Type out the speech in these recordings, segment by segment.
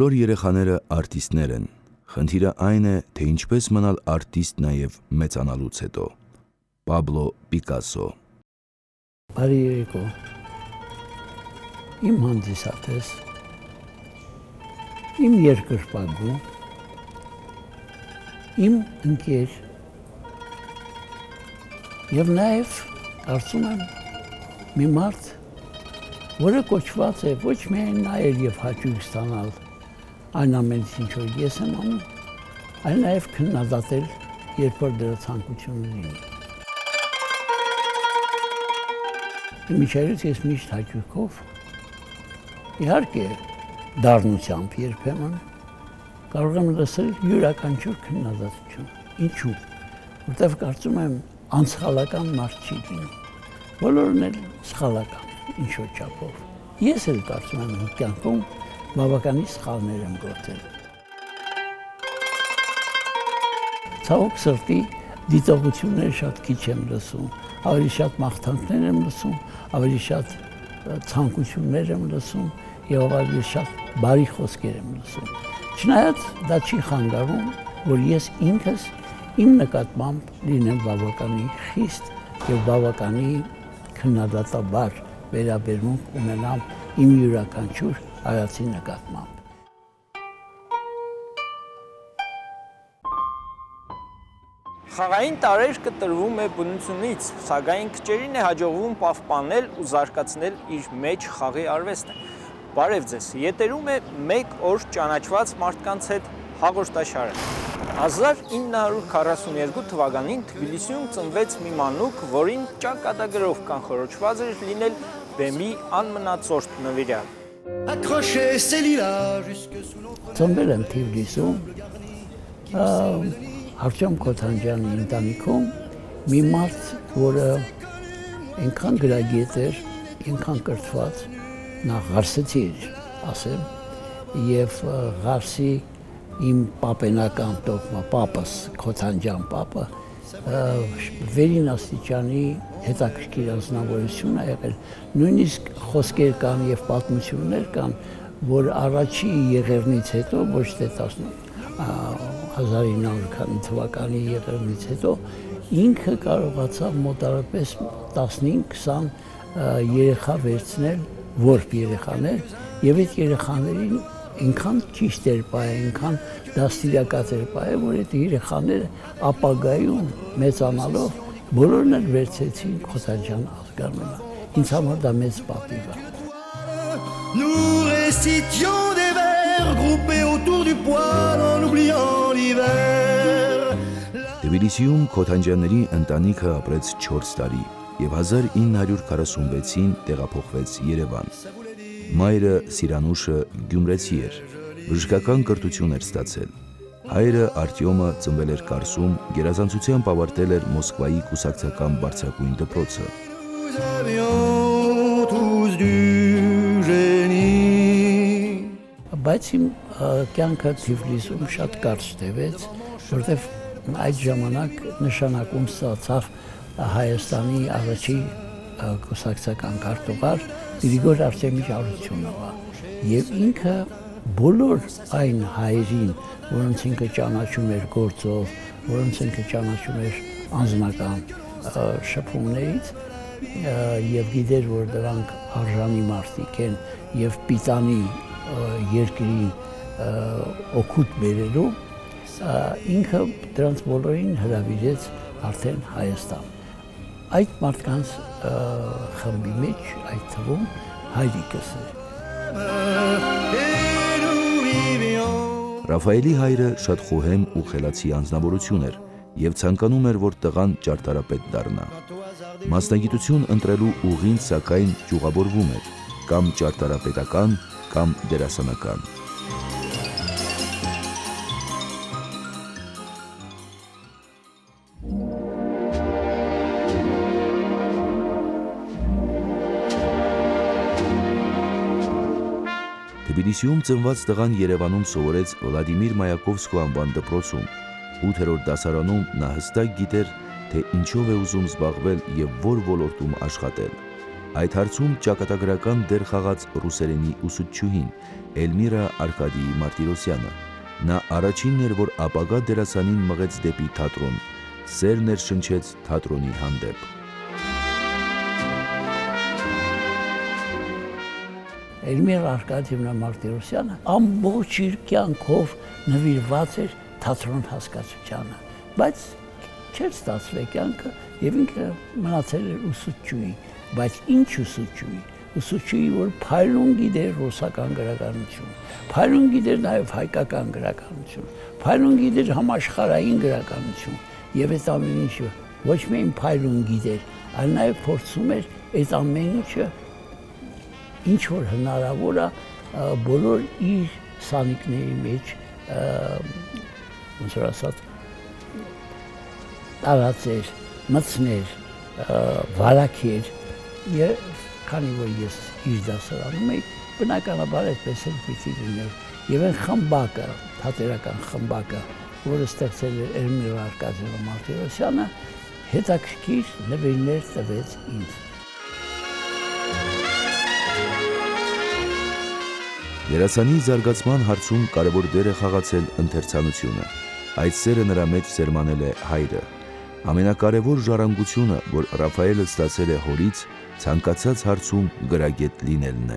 Բոլոր երեխաները արտիստներ են, խնդիրը այն է, թե ինչպես մնալ արտիստ նաև մեծանալուց հետո։ Պաբլո Պիկասո։ Բարի երեկո, իմ հանդիսատես, իմ երկրպագու, իմ ընկեր և նաև կարծում եմ մի մարդ, որը կոչված է ոչ միայն նայել և հաճույք ստանալ այն ամենից, ինչ որ ես եմ անում, այլ նաև քննադատել, երբ որ դրա ցանկությունը լինի։ Միջայլոց ես միշտ հաճույքով, իհարկե դառնությամբ երբեմն կարող եմ լսել յուրաքանչյուր քննադատություն։ Ինչու՞։ Որտեվ կարծում եմ անսխալական մարդ չի լինում։ Բոլորն էլ սխալական են ինչ-որ չափով։ Ես էլ կարծում եմ իմ կյանքում բավականին սխալներ եմ գործել։ Ցավոք սրտի դիտողությունները շատ քիչ եմ լսում, ավելի շատ մաղթանքներ եմ լսում, ավելի շատ ցանկություններ եմ լսում եւ ավելի շատ բարի խոսքեր եմ լսում։ Չնայած դա չի խանգարում, որ ես ինքս իմ նկատմամբ լինեմ բավականին խիստ եւ բավականին քննադատաբար վերաբերմունք ունենամ իմ յուրաքանչյուր հայացի նկատմամբ։ Խաղային տարեր կտրվում է բնությունից, սակայն քչերին է հաջողվում պահպանել ու զարգացնել իր մեջ խաղի արվեստը։ Բարև ձեզ, եթերում է մեկ օր ճանաչված մարդկանց հետ հաղորդաշարը։ 1942 թվականին Թբիլիսիում ծնվեց մի մանուկ, որին ճակատագրով կանխորոշված էր լինել բեմի անմնացորդ նվիրյալ։ Ծնվել եմ Թիֆլիսում, Արտյոմ Քոթանջյանի ընտանիքում մի մարդ, որը այնքան գրագետ էր, այնքան կրթված, նա Ղարսեցի էր, ասեմ, եւ Ղարսի իմ պապենական տոկմա, պապս, Քոթանջյան պապը, վերին աստիճանի հետաքրքիր անձնավորություն է եղել, նույնիսկ խոսքեր կան եւ պատմություններ կան, որ առաջի եղեռնից հետո, ոչ թե 1900 թվականի եղեռնից հետո, ինքը կարողացավ մոտարապես 15-20 երեխա վերցնել, որբ երեխաներ, եւ այդ երեխաներին այնքան ճիշտ էր պահել, այնքան դաստիարակած էր պահել, որ այդ երեխաները ապագայում մեծանալով բոլորն էլ վերցեցին Քոթանջյան ազգանունը։ Ինձ համար դա մեծ պատիվ է։ Nous récitions des vers groupés autour du poêle en oubliant l'hiver. Թբիլիսիում Քոթանջյանների ընտանիքը ապրեց 4 տարի եւ 1946-ին տեղափոխվեց Երևան։ Մայրը Սիրանուշը գյումրեցի էր, բժշկական կրթություն էր ստացել։ Հայրը Արտյոմը ծնվել էր Կարսում, գերազանցությամբ ավարտել էր Մոսկվայի կուսակցական բարձրագույն դպրոցը։ Բայց իմ կյանքը Թիֆլիսում շատ կարճ տևեց, որտեվ այդ ժամանակ նշանակում ստացավ Հայաստանի առաջի կուսակցական քարտուղար Գրիգոր Արտեմի Արությունովը, եւ ինքը բոլոր այն հայերին, որոնց ինքը ճանաչում էր գործով, որոնց ինքը ճանաչում էր անձնական շփումներից, եւ գիտեր, որ դրանք արժանի մարդիկ են եւ պիտանի երկրին օգուտ բերելու, ինքը դրանց բոլորին հրավիրեց արդեն Հայաստան։ Այդ մարդկանց խմբի մեջ, այդ թվում հայրիկս էր։ Ռաֆայելի հայրը շատ խոհեմ ու խելացի անձնավորություն էր եւ ցանկանում էր, որ տղան ճարտարապետ դառնա։ Մասնագիտություն ընտրելու ուղին սակայն ճյուղավորվում էր, կամ ճարտարապետական, կամ դերասանական։ Թբիլիսիում ծնված տղան Երևանում սովորեց Վլադիմիր Մայակովսկու անվան դպրոցում։ 8-րդ դասարանում նա հստակ գիտեր, թե ինչով է ուզում զբաղվել եւ որ ոլորտում աշխատել։ Այդ հարցում ճակատագրական դեր խաղաց ռուսերենի ուսուցչուհին Էլմիրա Արկադիի Մարտիրոսյանը։ Նա առաջինն էր, որ ապագա դերասանին մղեց դեպի թատրոն, սեր ներշնչեց թատրոնի հանդեպ։ Էլմիրա Արկադիևնա Մարտիրոսյանը ամբողջ իր կյանքով նվիրված էր թատրոն հասկացությանը, բայց չէր ստացվել կյանքը եւ ինքը մնացել էր ուսուցչուհի, բայց ինչ ուսուցչուհի, որ փայլուն գիտեր ռուսական գրականություն, փայլուն գիտեր նաեւ հայկական գրականություն, փայլուն գիտեր համաշխարհային գրականություն եւ այդ ամեն ինչը ոչ միայն փայլուն գիտեր, այլ նաեւ փորձում էր այդ ամեն ինչը ինչ որ հնարավոր է բոլոր իր սանիկների մեջ ոնց որ ասած տարածեր, մտցներ, վարակեր եւ քանի որ ես իր դասարանում էի, բնականաբար այդպես էլ պիտի լիներ։ Եվ այն խմբակը, թատերական խմբակը, որը ստեղծել էր Էլմիրա Արկադիևնա Մարտիրոսյանը, հետաքրքիր նվիրներ տվեց ինձ։ Դերասանի զարգացման հարցում կարևոր դեր է խաղացել ընթերցանությունը։ Այդ սերը նրա մեջ սերմանել է հայրը։ Ամենակարևոր ժառանգությունը, որ Ռաֆայելը ստացել է հորից, ցանկացած հարցում գրագետ լինելն է։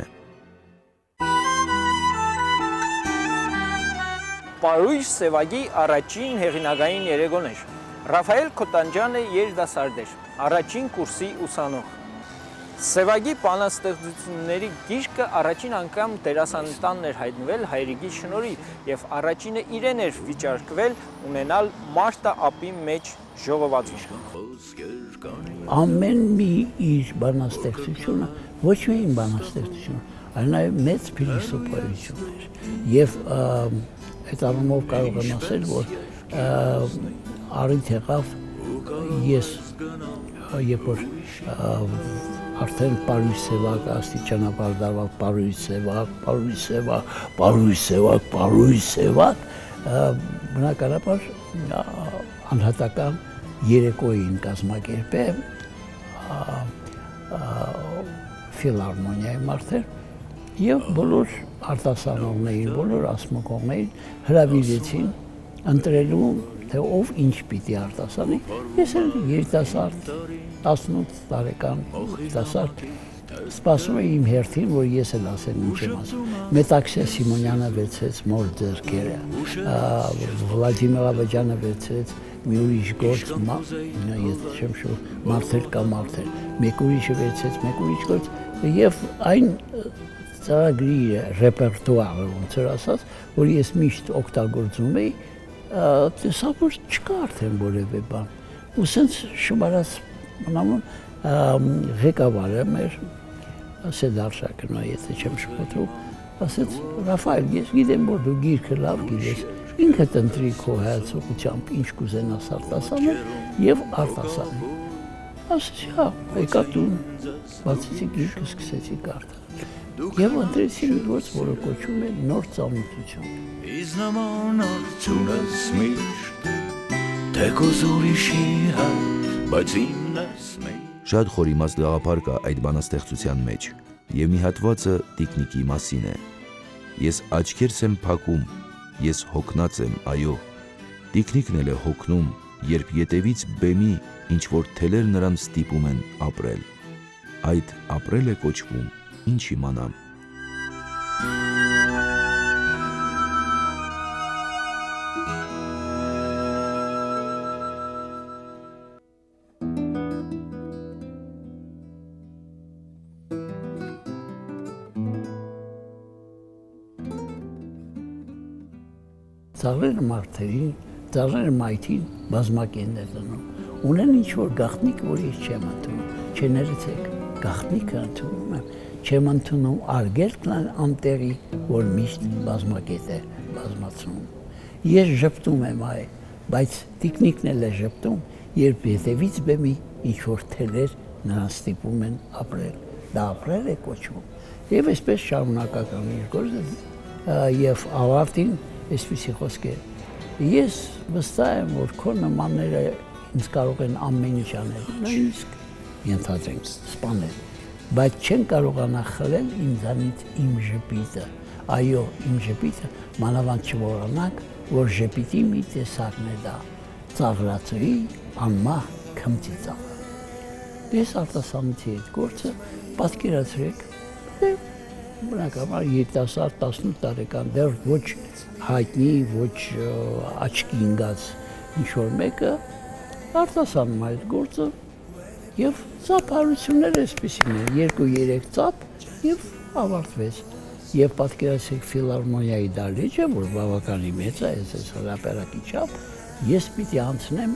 Պարույր Սևագի առաջին հեղինակային երեգոն էր։ Ռաֆայել Քոթանջյանը երիտասարդ էր, առաջին կուրսի ուսանող։ Սևագի բանաստեղծությունների գիրքը առաջին անգամ դերասանտանն էր հայտնվել հայրիկի շնորհիվ եւ առաջինը իրեն էր վիճարկվել ունենալ Մարտա ապի մեջ ժողովածություն։ Ամեն մի իր բանաստեղծությունը ոչ միայն բանաստեղծություն, այլ նաեւ մեծ փիլիսոփայություն էր։ Եվ այդ առումով կարող եմ ասել, որ առիթ եղավ ես երբ որ արդեն Պարույր Սևակ աստիճանաբար դառավ Պարույր Սևակ, բնականաբար անհատական երեկոյին կազմակերպել ֆիլհարմոնիայի մարդեր եւ բոլոր արտասանողներին, բոլոր ասմուկողներին հրավիրեցին ընտրելու թե ով ինչ պիտի արտասանի։ Ես էլ երիտասարդ 18 տարեկան երիտասարդ սպասում եմ իմ հերթին, որ ես էլ ասեմ ինչ եմ ասում։ Մետաքսե Սիմոնյանը վերցրեց մոր ձեռքերը, Վլադիմիր Աբաջյանը վերցրեց մի ուրիշ գործ, ես չեմ շուտ, մարդեր կա մարդեր, մեկ ուրիշը վերցրեց մեկ ուրիշ գործ եւ այն ծրագրի ռեպերտուարը, ոնց որ ասած, որ ես միշտ օգտագործում էի, տեսա որ չկա արդեն որևէ բան։ Ու սենց շմարած մնամուն ղեկավարը մեր Սեդարշակն, եթե չեմ շփոթում, ասեց Ռաֆայել, ես գիտեմ որ դու գիրքը լավ գիտես, ինքդ ընտրի քո հայացողությամբ ինչ կուզենաս արտասանել եւ արտասանել։ Ասեցի, հա, եկա տուն, բացեցի գիրքը, սկսեցի կարդալ։ Եվ ընտրեցի մի գործ, որը կոչվում է նոր ծանոթություն։ Իզնամանությունս միշտ թեկուզ ուրիշի հետ, բայց իմնս մեկ։ Շատ խորիմաստ գաղափար կա այդ բանաստեղծության մեջ, եւ մի հատվածը տիկնիկի մասին է։ Ես աչքերս եմ փակում, ես հոգնած եմ, այո։ Տիկնիկն էլ է հոգնում, երբ ետևից բեմի ինչ որ թելեր նրան ստիպում են ապրել։ Այդ ապրել է կոչվում, ինչ իմանամ։ Ծաղրերը մարդերին, ծաղրերը մայթին բազմակերներ դնում, ունեն ինչ-որ գաղտնիք, որ ես չեմ ընդունում, չներեցեք, գաղտնիքը ընդունում եմ, չեմ ընդունում արգելքն անտեղի, որ միշտ բազմակետ է բազմացնում։ Ես ժպտում եմ այ, բայց տիկնիկն էլ է ժպտում, երբ ետևից բեմի ինչ-որ թելեր նրան ստիպում են ապրել, դա ապրել է կոչվում, եւ այսպես շարունակական իր գործը եւ ավարտին այսպիսի խոսքեր։ Ես վստահ եմ, որ քո նմանները ինձ կարող են ամեն ինչ անել, նույնիսկ ենթադրենք սպանել, բայց չեն կարողանա խլել ինձանից իմ ժպիտը։ Այո, իմ ժպիտը, մանավանդ չմոռանանք, որ ժպիտի մի տեսակն է դա, ծաղրածուի անմահ քմծի ծաղր։ Ես արտասանեցի այդ գործը, պատկերացրեք, բնականաբար երիտասարդ 18 տարեկան դեռ ոչ հայտնի, ոչ աչքի ընկած ինչ-որ մեկը արտասանում այդ գործը եւ ծափարությունները այսպեսին են, 2-3 ծափ եւ ավարտվեց։ Եվ պատկերացրեք ֆիլհարմոնիայի դահլիճը, որ բավականին մեծ է, այս հրապարակի չափ, ես պիտի անցնեմ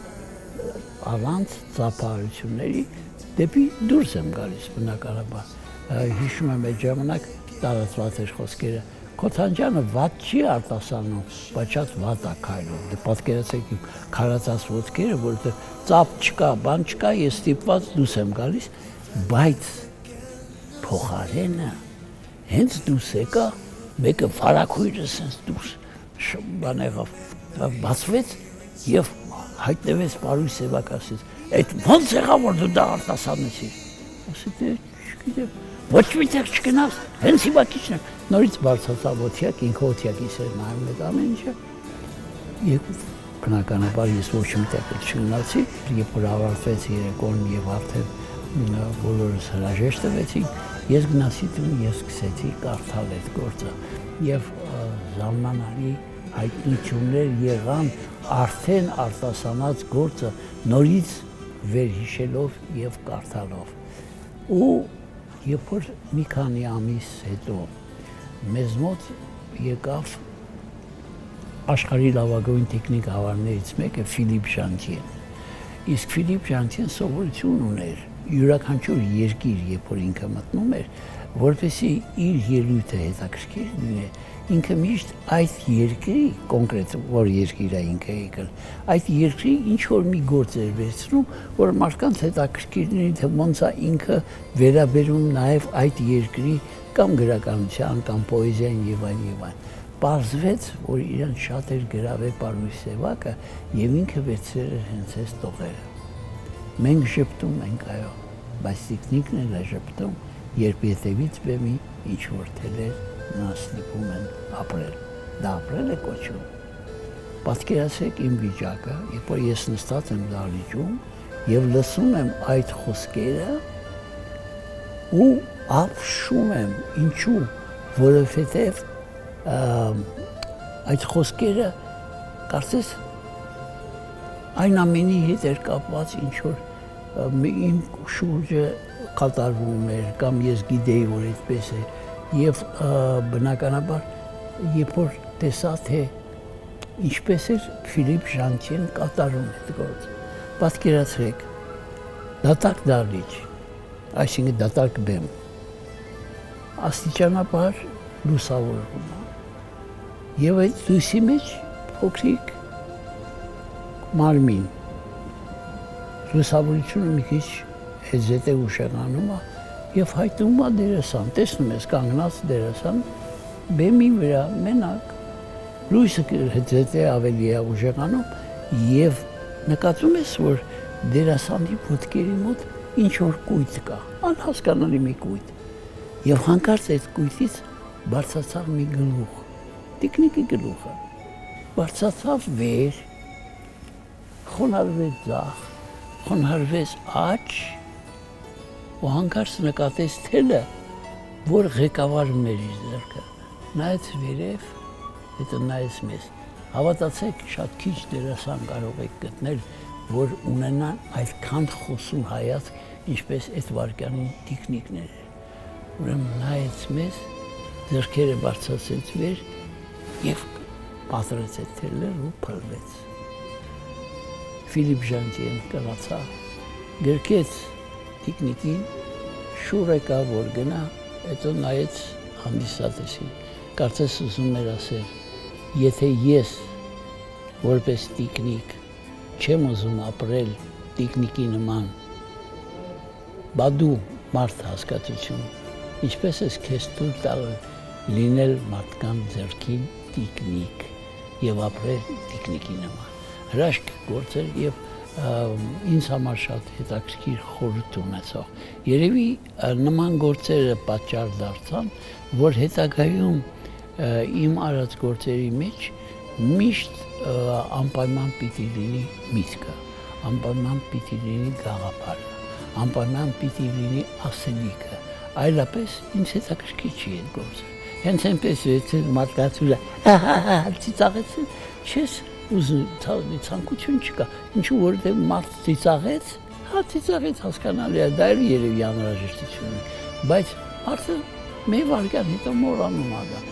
առանց ծափարությունների դեպի դուրս եմ գալիս բնականաբար։ Հիշում եմ այդ ժամանակ տարածված էր խոսքերը Քոթանջյանը վատ չի արտասանում, բայց շատ վատ է քայլում։ Դե պատկերացրեք իմ քարացած ոտքերը, որովհետև ծափ չկա, բան չկա, ես ստիպված դուրս եմ գալիս, բայց փոխարենը հենց դուրս եկա, մեկը վարակույրը sense դուրս բան եղավ, բացվեց եւ հայտնվեց Պարույր Սևակասից։ Այդ ո՞նց եղավ որ դու դա արտասանեցիր։ Ասի դե չգիտեմ, ոչ մի տեղ չգնաս, հենց հիմա քիչն է։ Նորից բարձրացա ոտյակ, ինքը ոտյակից էր նայում այդ ամեն ինչը։ Եկուց բնականաբար ես ոչ մի տեղ չգնացի, երբ որ ավարտվեց երեկոն եւ արդեն բոլորս հրաժեշտ տվեցինք, ես գնացի տուն, ես սկսեցի կարդալ այդ գործը եւ զարմանալի հայտնություններ եղան արդեն արտասանած գործը նորից վերհիշելով եւ կարդալով։ Ու երբ որ մի քանի ամիս հետո մեզ մոտ եկավ աշխարհի լավագույն տեխնիկ հավարներից մեկը Ֆիլիպ Ժանտիեն։ Իսկ Ֆիլիպ Ժանտիեն սովորություն ուներ յուրաքանչյուր երկիր, երբ որ ինքը մտնում էր, որպեսզի իր ելույթը հետաքրքիր լինի, ինքը միշտ այդ երկրի, կոնկրետ որ երկիր է ինքը եկել, այդ երկրի ինչ որ մի գործ էր վերցնում, որ մարդկանց հետաքրքիր լինի, թե ոնց է ինքը վերաբերում նաև այդ երկրի կամ գրականության, կամ պոեզիային եւ այլն եւ այլն։ Պարզվեց, որ իրեն շատ էր գրավել Պարույր Սևակը եւ ինքը վերցրել էր հենց այս տողերը։ Մենք շփտում ենք, այո, բայց տիկնիկն էլ է շփտում, երբ ետևից բեմի ինչ որ թելեր նա ստիպում են ապրել։ Դա ապրել է կոչում։ Պատկերացրեք իմ վիճակը, երբ որ ես նստած եմ դահլիճում եւ լսում եմ այդ խոսքերը ու ապշում եմ, ինչու, որովհետև այդ խոսքերը կարծես այն ամենի հետ էր կապված ինչ որ իմ շուրջը կատարվում էր կամ ես գիտեի որ այդպես է եւ բնականաբար երբ որ տեսա թե ինչպես էր Ֆիլիպ Ժանտիեն կատարում այդ գործը պատկերացրեք դատարկ դահլիճ այսինքն դատարկ բեմ աստիճանաբար լուսավորվում է եւ այդ լույսի մեջ փոքրիկ մարմին լուսավորությունը մի քիչ հետզհետե ուշեղանում է եւ հայտնվում է դերասան տեսնում ես կանգնած դերասան բեմի վրա մենակ լույսը հետզհետե ավելի է ուժեղանում եւ նկատում ես որ դերասանի ոտքերի մոտ ինչ որ կույտ կա անհասկանալի մի կույտ եւ հանկարծ այդ կույտից բարձրացավ մի գլուխ տիկնիկի գլուխը բարձրացավ վեր խոնարհվեց ձախ խոնարհվեց աջ ու հանկարծ նկատեց թելը որ ղեկավարում էր իր ձեռքը նայեց վերև հետո նայեց մեզ հավատացեք շատ քիչ դերասան կարող եք գտնել որ ունենան այդքան խոսուն հայացք ինչպես այդ վարքյանին տիկնիկներ ուրեմն նայեց մեզ ձեռքերը բարձրացրեց վեր եւ պատրեց այդ թելը ու փռվեց Ֆիլիպ Ժանտիեն կրացավ գրկեց տիկնիկին շուր եկա որ գնա հետո նայեց հանդիսատեսին կարծես ուզում էր ասել եթե ես որպես տիկնիկ չեմ ուզում ապրել տիկնիկի նման բա դու մարդ հասկացություն ինչպես ես քեզ թույլ տալ լինել մարդկանց ձեռքին տիկնիկ եւ ապրել տիկնիկի նման հրաշք գործեր եւ ինձ համար շատ հետաքրքիր խորհուրդ ունեցող։ Երևի նման գործերը պատճառ դարձան, որ հետագայում իմ արած գործերի մեջ միշտ անպայման պիտի լինի միտքը, անպայման պիտի լինի գաղափարը, անպայման պիտի լինի ասելիքը, այլապես ինձ հետաքրքիր չի այդ գործը։ Հենց այնպես եթե մարդկացուլը ծիծաղեցին, չես ուզում ցանկություն չկա, ինչու որովհետև մարդ ծիծաղեց, ծիծաղեց հասկանալի է, դա էլ երևի անհրաժեշտություն է, բայց մարդը մի վայրկյան հետո մոռանում է դա։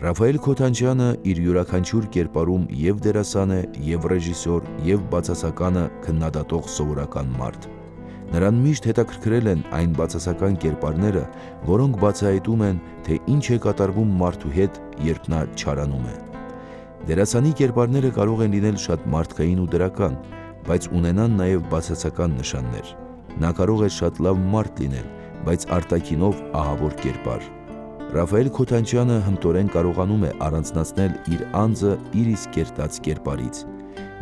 Ռաֆայել Քոթանջյանը իր յուրաքանչյուր կերպարում եւ դերասան է, եւ ռեժիսոր, եւ բացասականը քննադատող սովորական մարդ։ Նրան միշտ հետաքրքրել են այն բացասական կերպարները, որոնք բացահայտում են, թե ինչ է կատարվում մարդու հետ, երբ նա չարանում է։ Դերասանի կերպարները կարող են լինել շատ մարդկային ու դրական, բայց ունենան նաեւ բացասական նշաններ։ Նա կարող է շատ լավ մարդ լինել, բայց արտաքինով ահավոր կերպար։ Ռաֆայել Քոթանջյանը հմտորեն կարողանում է առանձնացնել իր անձը իր իսկ կերտած կերպարից։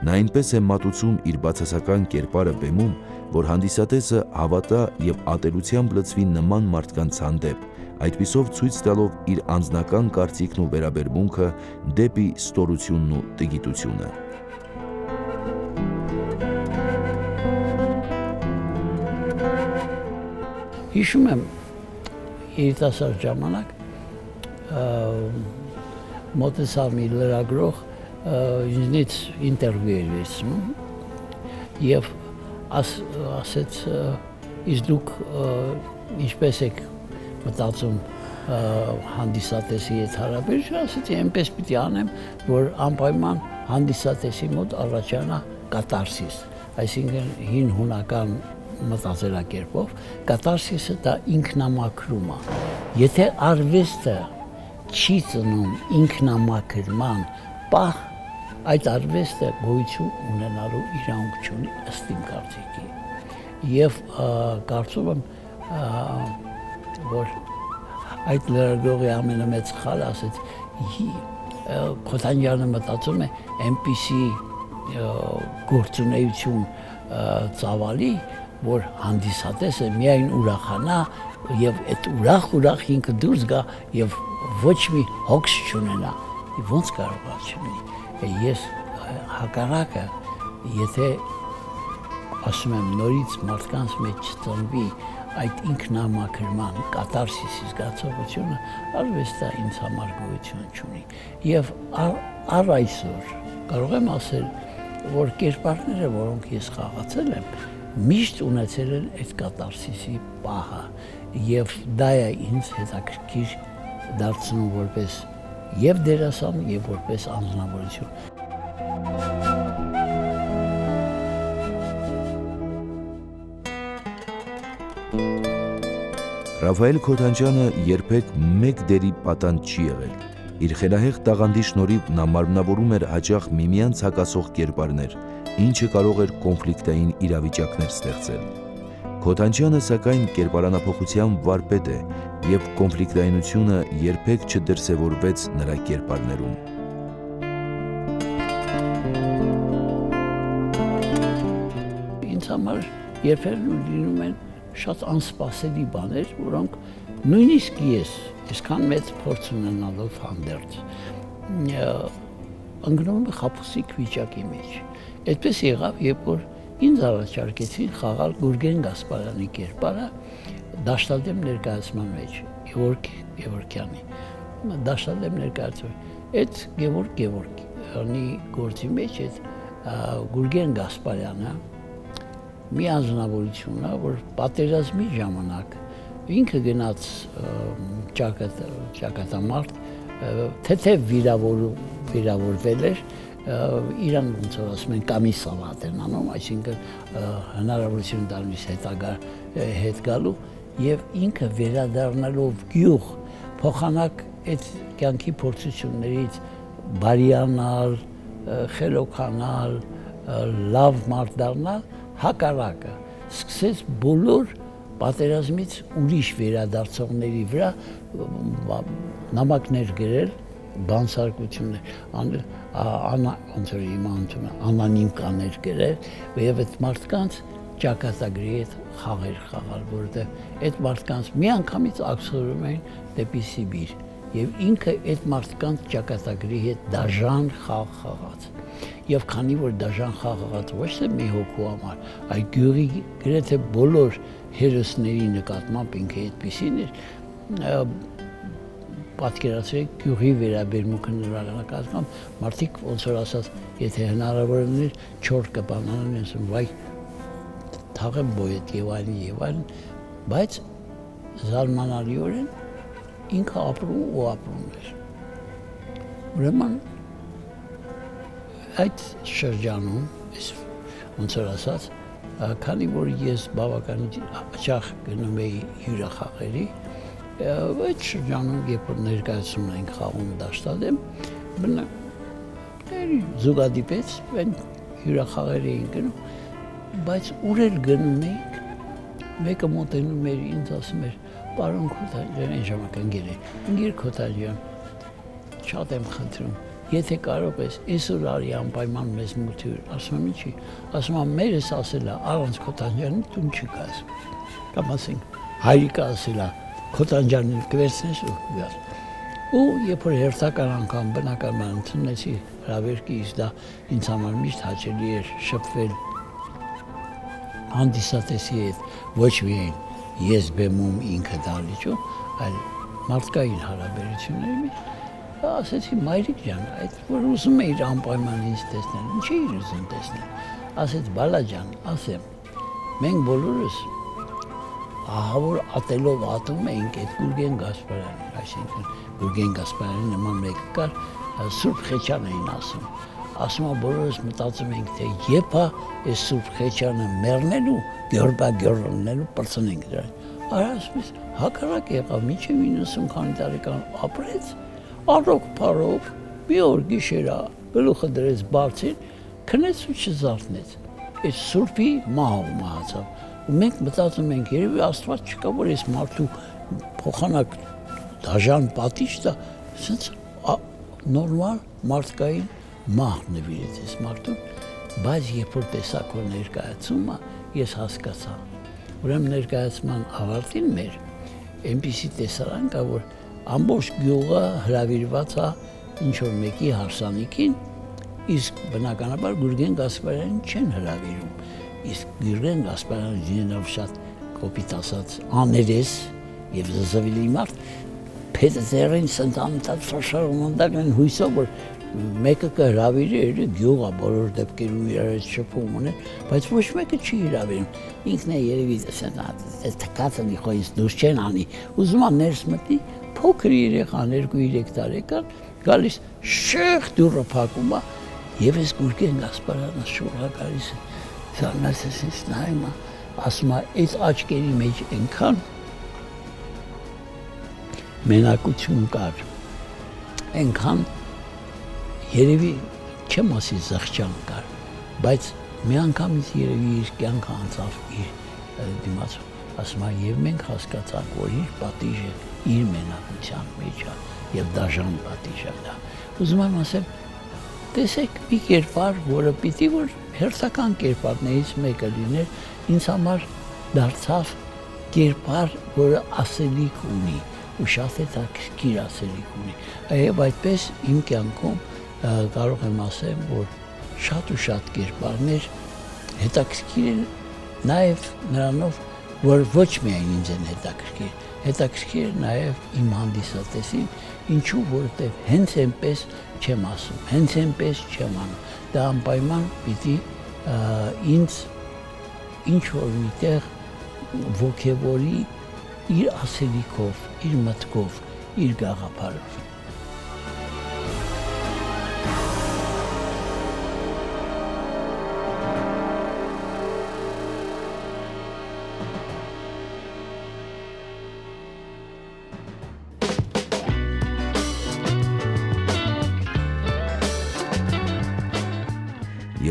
Նա այնպես է մատուցում իր բացասական կերպարը բեմում, որ հանդիսատեսը հավատա եւ ատելությամբ լցվի նման մարդկանց հանդեպ, այդպիսով ցույց տալով իր անձնական կարծիքն ու վերաբերմունքը դեպի ստորությունն ու տգիտությունը։ Հիշում եմ երիտասարդ ժամանակ մոտեցավ մի լրագրող ինձնից ինտերվյու էր վերցնում եւ ասեց իսկ դուք ինչպես եք մտածում հանդիսատեսի հետ հարաբերություն, ասեցի այնպես պիտի անեմ, որ անպայման հանդիսատեսի մոտ առաջանա կատարսիս, այսինքն հին հունական մտածելակերպով կատարսիսը դա ինքնամաքրում է։ Եթե արվեստը չի ծնում ինքնամաքրման պահ, այդ արվեստը գոյություն ունենալու իրավունք չունի ըստ իմ կարծիքի։ Եվ կարծում եմ, որ այդ լրագրողի ամենամեծ խալը ասեց, Քոթանջյանը մտածում է այնպիսի գործունեություն ծավալի, որ հանդիսատեսը միայն ուրախանա եւ այդ ուրախ ինքը դուրս գա եւ ոչ մի հոգս չունենա։ Ոնց կարող է չլինի։ Ես հակառակը, եթե ասում եմ նորից մարդկանց մեջ ծնվի այդ ինքնամաքրման կատարսիսի զգացողությունը, արվեստը ինձ համար գոյություն չունի։ Եվ առ այսօր կարող եմ ասել, որ կերպարները, որոնք ես խաղացել եմ, միշտ ունեցել են այդ կատարսիսի պահը եւ դա է ինձ հետաքրքիր դարձնում որպես եւ դերասան եւ որպես անձնավորություն։ Ռաֆայել Քոթանջյանը երբեք մեկ դերի պատանդ չի եղել։ Իր խելահեղ տաղանդի շնորհիվ նա մարմնավորում էր հաճախ միմյանց հակասող կերպարներ, ինչը կարող էր կոնֆլիկտային իրավիճակներ ստեղծել։ Քոթանջյանը սակայն կերպարանափոխության վարպետ է եւ կոնֆլիկտայնությունը երբեք չդրսևորվեց նրա կերպարներում։ Ինձ համար երբեմն լինում են շատ անսպասելի բաներ, որոնք նույնիսկ ես այսքան մեծ փորձ ունենալով հանդերձ ընկնում եմ խաբուսիկ վիճակի մեջ։ Այդպես եղավ, երբ որ ինձ առաջարկեցին խաղալ Գուրգեն Գասպարյանի կերպարը դաշտադեմ ներկայացման մեջ, Գևորգյանի դաշտադեմ ներկայացում։ Այդ Գևորգյանի գործի մեջ այդ Գուրգեն Գասպարյանը մի անձնավորություն է, որ պատերազմի ժամանակ ինքը գնաց ճակատամարտ, թեթև վիրավորվել էր, իրան ոնց որ ասում են կամիսավատ են անում, այսինքն հնարավորություն տալիս հետ գալու եւ ինքը վերադառնալով գյուղ փոխանակ այդ կյանքի փորձություններից բարիանալ, խելոքանալ, լավ մարդ դառնալ, հակառակը սկսեց բոլոր պատերազմից ուրիշ վերադարձողների վրա նամակներ գրել, բանսարկություններ, ոնց որ իմանալու անանիմ կաներ գրել, եւ այդ մարդկանց ճակատագրի հետ խաղեր խաղալ, որովհետեւ այդ մարդկանց միանգամից ակսորում էին դեպի Սիբիր եւ ինքը այդ մարդկանց ճակատագրի հետ դաժան խաղ խաղաց։ Եվ քանի որ դաժան խաղաց ոչ թե մի հոգու համար, այլ գյուղի գրեթե բոլոր հերոսների նկատմամբ ինքը այդպիսին էր, պատկերացրեք գյուղի վերաբերմունքը նրբականությամբ մարդիկ ոնց որ ասած, եթե հնարավոր լիներ 4 կբանան ասում, վայ թաղեմ բոյետ եւ այլն, բայց զարմանալիորեն ինքը ապրում էր։ Ուրեմն այդ շրջանում, ոնց որ ասած, քանի որ ես բավականին հաճախ գնում էի հյուրախաղերի, այդ շրջանում, երբ որ ներկայացումն ենք խաղում դաշտադեմ, զուգադիպեց, այն հյուրախաղեր էին գնում, բայց ուր էլ գնում էինք, մեկը մոտենում էր ինձ ասում էր, պարոն Քոթանյան, այն ժամանակ ընկեր Քոթանյան, շատ եմ խնդրում, եթե կարող ես այսօր արի անպայման մեզ մուտյուր, ասում եմ ինչի, ասում եմ մերս ասել է առանց Քոթանյանի տուն չի գաս, կամ ասենք հայրիկը ասել է Քոթանյանին կվերցնես ու գաս, ու երբ որ հերթական անգամ բնականաբար ընդունեցի հրավերքից, դա ինձ համար միշտ հաճելի էր շփվել հանդիսատեսի հետ, ոչ միայն ես բեմում ինքը դալիճում, այլ մարդկային հարաբերությունների մեջ, ասեցի մայրիկ ջան, այդ որ ուզում էիր անպայման ինձ տեսնել, ինչի էր ուզում տեսնել, ասեց բալա ջան, ասեմ, մենք բոլորս ահավոր ատելով ատում էինք այդ Գուրգեն Գասպարյանին, այսինքն Գուրգեն Գասպարյանի նման մեկը կար, Սուրբ Խեչյան էին ասում է բոլորս մտածում ենք, թե եփա այս Սուրբ Խեչյանը մեռնելու, գյորբա-գյորնելու պրծնենք դրան, ասում հակառակ եղավ, մինչև 90 քանի տարեկան ապրեց, առոք-փառոք, մի օր գիշերա գլուխը դրեց բարձին, քնեց ու չզարթնեց, այդ Սուրբի մահով մահացավ, ու մենք մտածում ենք, երևի Աստված չկա, որ այս մարդու փոխանակ դաժան պատիժ տա, սենց նորմալ մարդկային մահ նվիրեց այս մարդուն, բայց երբ որ տեսակ որ ներկայացումը, ես հասկացա, ուրեմն ներկայացման ավարտին մեր, այնպիսի տեսարան կա, որ ամբողջ գյուղը հրավիրված է ինչ-որ մեկի հարսանիքին, իսկ բնականաբար Գուրգեն Գասպարյանին չեն հրավիրում, իսկ Գուրգեն Գասպարյանը լինելով շատ կոպիտ ասած աներես և զզվելի մարդ, փետը ձեռին սնտամտած ֆաշարումանդակ են հույսով, որ մեկը կհրավիրի գյուղը բոլոր դեպքերում իրար հետ շփում ունեն, բայց ոչ մեկը չի հրավիրում, ինքն է երևի թքածը մի խոյից դուրս չեն անի, ուզում է ներս մտնի, փոքր երեխան 2-3 տարեկան գալիս շեղ դուռը փակում է եւ այս Գուրգեն Գասպարյանը շուռա գալիս է զարմացած նայում է ասում է այս աչքերի մեջ այնքան մենակություն կար այնքան երևի չեմ ասի զղջան կար բայց մի անգամից երևի իր կյանքը անցավ իր դիմացում ասում է եւ մենք հասկացանք որ իր պատիժը իր մենակության մեջ է եւ դաժան պատիժ է դա ուզում եմ ասեմ տեսեք մի կերպար որը պիտի որ հերթական կերպարներից մեկը լիներ ինձ համար դարձավ կերպար որը ասելիք ունի ու շատ հետաքրքիր ասելիք ունի եւ այդպես իմ կյանքում կարող եմ ասեմ որ շատ ու շատ կերպարներ հետաքրքիր են նաեւ նրանով որ ոչ միայն ինձ են հետաքրքիր նաև իմ հանդիսատեսին, ինչու որովհետև հենց այնպես չեմ ասում, հենց այնպես չեմ անում, դա անպայման պիտի ինձ ինչ-որ միտեղ ոգևորի իր ասելիքով, իր մտքով, իր գաղափարով։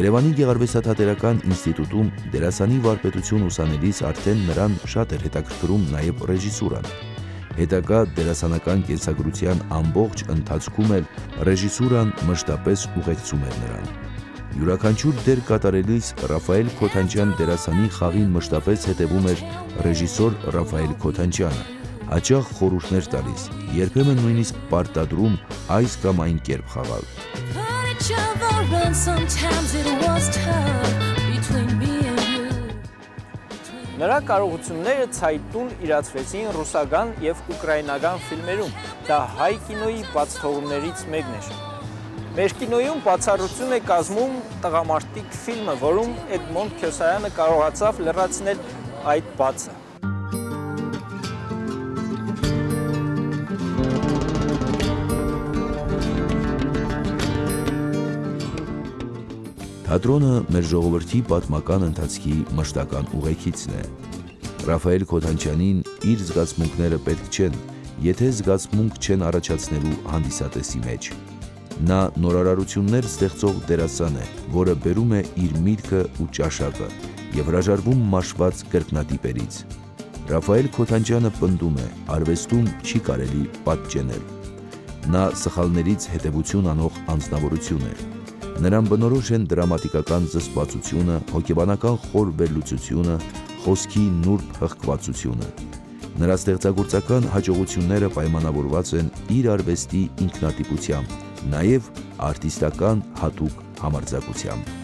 Երևանի Գեղարվեստաթատերական ինստիտուտում դերասանի վարպետություն ուսանելիս արդեն նրան շատ էր հետաքրքրում նաև ռեժիսուրան։ Հետագա դերասանական կենսագրության ամբողջ ընթացքում էլ ռեժիսուրան մշտապես ուղեկցում էր նրան։ Յուրաքանչյուր դեր կատարելիս Ռաֆայել Քոթանջյան դերասանի խաղին մշտապես հետևում էր ռեժիսոր Ռաֆայել Քոթանջյանը, հաճախ խորհուրդներ տալիս, երբեմն նույնիսկ պարտադրում այս կամ այն կերպ խաղալ։ Նրա կարողությունները ցայտուն իրացվեցին ռուսական եւ ուկրաինական ֆիլմերում, դա հայ կինոյի բացթողումներից մեկն էր։ Մեր կինոյում բացառություն է կազմում «Տղամարդիկ» ֆիլմը, որում Էդմոնդ Քյոսայանը կարողացավ լրացնել այդ բացը։ Թատրոնը մեր ժողովրդի պատմական ընթացքի մշտական ուղեկիցն է։ Ռաֆայել Քոթանջյանին իր զգացմունքները պետք չեն, եթե զգացմունք չեն առաջացնելու հանդիսատեսի մեջ։ Նա նորարարություններ ստեղծող դերասան է, որը բերում է իր միտքը ու ճաշակը եւ հրաժարվում մաշված կրկնատիպերից։ Ռաֆայել Քոթանջյանը պնդում է, արվեստում չի կարելի պատճենել։ Նա սխալներից հետևություն անող անձնավորություն է։ Նրան բնորոշ են դրամատիկական զսպվածությունը, հոգեբանական խոր վերլուծությունը, խոսքի նուրբ հղկվածությունը։ Նրա ստեղծագործական հաջողությունները պայմանավորված են իր արվեստի ինքնատիպությամբ, նաև արտիստական հատուկ համարձակությամբ։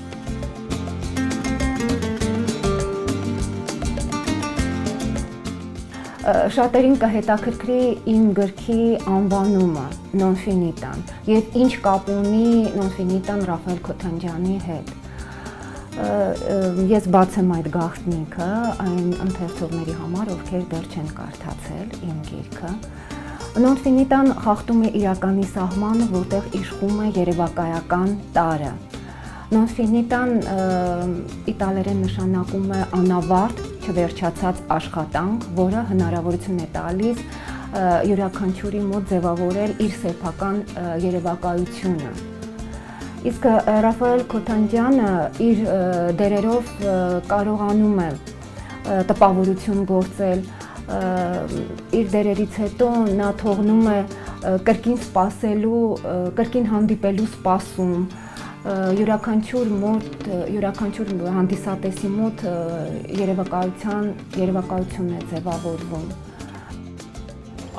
Շատերին կհետաքրքրի իմ գրքի անվանումը «Նոնֆինիտան» և ինչ կապ ունի «Նոնֆինիտան» Ռաֆայել Քոթանջյանի հետ։ Ես բացեմ այդ գաղտնիքը այն ընթերցողների համար, ովքեր դեռ չեն կարդացել իմ գիրքը։ «Նոնֆինիտան» խախտում է իրականի սահմանը, որտեղ իշխում է երևակայական տարրը։ «Նոնֆինիտան» իտալերեն նշանակում է անավարտ, չվերջացած աշխատանք, որը հնարավորություն է տալիս յուրաքանչյուրի մոտ ձևավորել իր սեփական երևակայությունը։ Իսկ Ռաֆայել Քոթանջյանը իր դերերով կարողանում է տպավորություն գործել, իր դերերից հետո նա թողնում է կրկին սպասելու, կրկին հանդիպելու սպասում, յուրաքանչյուր հանդիսատեսի մոտ երևակայություն է ձևավորվում։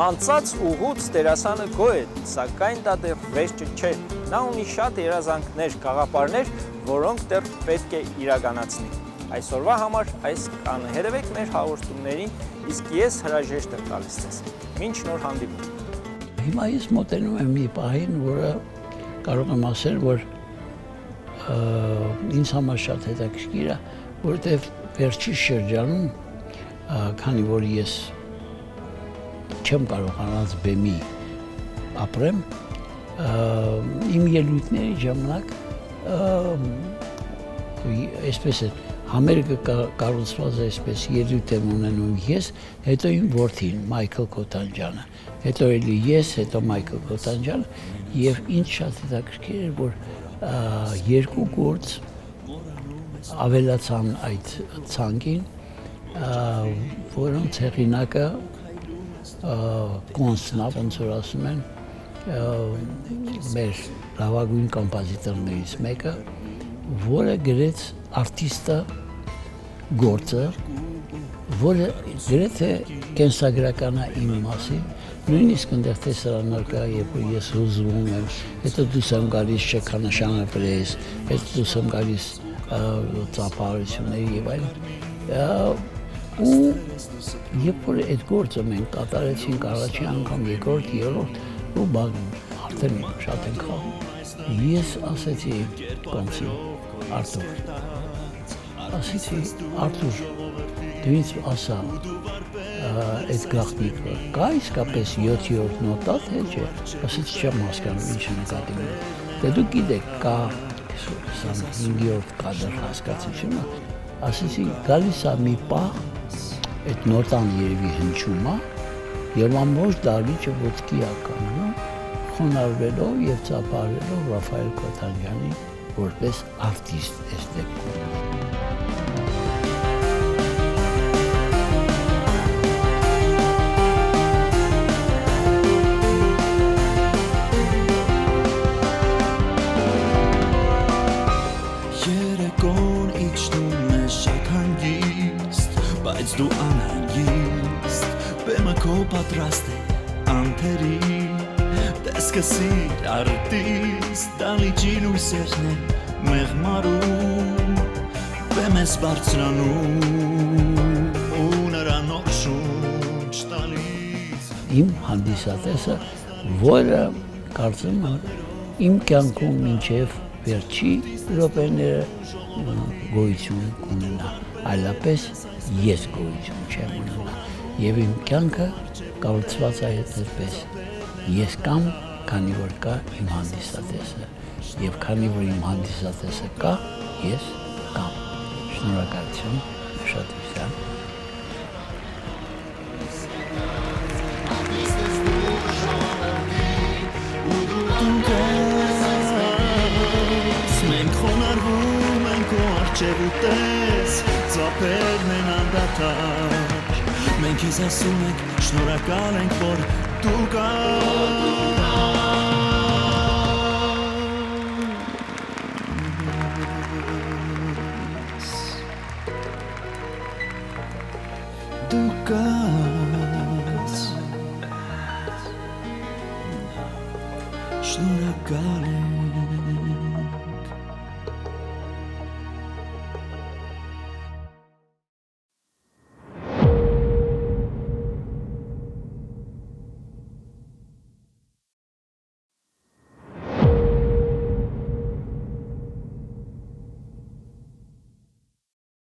Անցած ուղուց դերասանը գոհ է, սակայն դա դեռ վերջը չէ։ Նա ունի շատ երազանքներ, գաղափարներ, որոնք դեռ պետք է իրականացնի։ Այսօրվա համար այս կանհերևեք մեր հաղորդումներին, իսկ ես հրաժեշտ եմ տալիս ձեզ։ Մինչ նոր հանդիպում։ Հիմա ես մոտենում եմ մի պահին, որը կարող եմ ասել, որ ինձ համար շատ հետաքրքիր է, որովհետև վերջի շրջանում, քանի որ ես չեմ կարողանալ բեմի ապրեմ, իմ ելույթների ժամանակ այսպես է, համերգը կառուցված է այսպես, ելույթ եմ ունենում ես, հետո իմ որդին Մայքլ Քոթանջյանը, հետո էլի ես, հետո Մայքլ Քոթանջյանը, եւ ինձ շատ հետաքրքիր էր, որ երկու գործ ավելացան այդ ցանկին, որոնց հեղինակը Կոնստնա, ոնց որ ասում են, մեր լավագույն կոմպոզիտորներից մեկը, որը գրեց արտիստը գործը, որը գրեթե կենսագրական է իմ մասին, նույնիսկ այնտեղ տեսարաններ կա, երբ ես հուզվում եմ, հետո դուրս եմ գալիս շքանշանը վրես, հետո դուրս եմ գալիս ծափահարությունների եւ այլն։ Ու երբ որ այդ գործը մենք կատարեցինք առաջին անգամ, երկրորդ, երրորդ, ու արդեն շատ ենք խաղում։ Ես ասեցի Կոնսին, Արտուր, ասեցի Արտուր, դու ինձ ասա, այդ գաղտնիքը կա իսկապես 7-րդ նոտա, թե չէ, ասեցի չեմ հասկանում ինչ նկատի ունի։ Դե դուք գիտեք, կա 5-րդ կադր հասկացությունը, ասեցի գալիս է մի պահ, այդ նոտան երևի հնչում է, եւ ամբողջ դահլիճը ոտքի է կանգնում, խոնարհվելով եւ ծափահարելով Ռաֆայել Քոթանջյանի որպես արտիստ այս դեպքում։ Երեկոն իջնում է շատ հանգիստ, բայց դու անհանգիստ, բեմը քո պատրաստ է անթերի, տեսքը սիր արտիստ, դալիճի լույսերն են մեղմարում, բեմ ես բարձրանում ու նրան նոր շունչ տալիս։ Իմ հանդիսատեսը, որը կարծում եմ իմ կյանքում մինչև վերջի րոպեները գոյություն կունենա, այլապես ես գոյություն չեմ ունենա, եւ իմ կյանքը կառուցված է այդպես, ես կամ, քանի որ կա իմ հանդիսատեսը, եւ քանի որ իմ հանդիսատեսը կա, ես կամ։ Շնորհակալություն, ուշադրության։ Մենք խոնարհվում ենք ու արջև ուտես, ծափերն են անդադար, մենք ես ասում ենք, շնորհակալ ենք, որ դու կաս, դու կաս, շնորհակալ ենք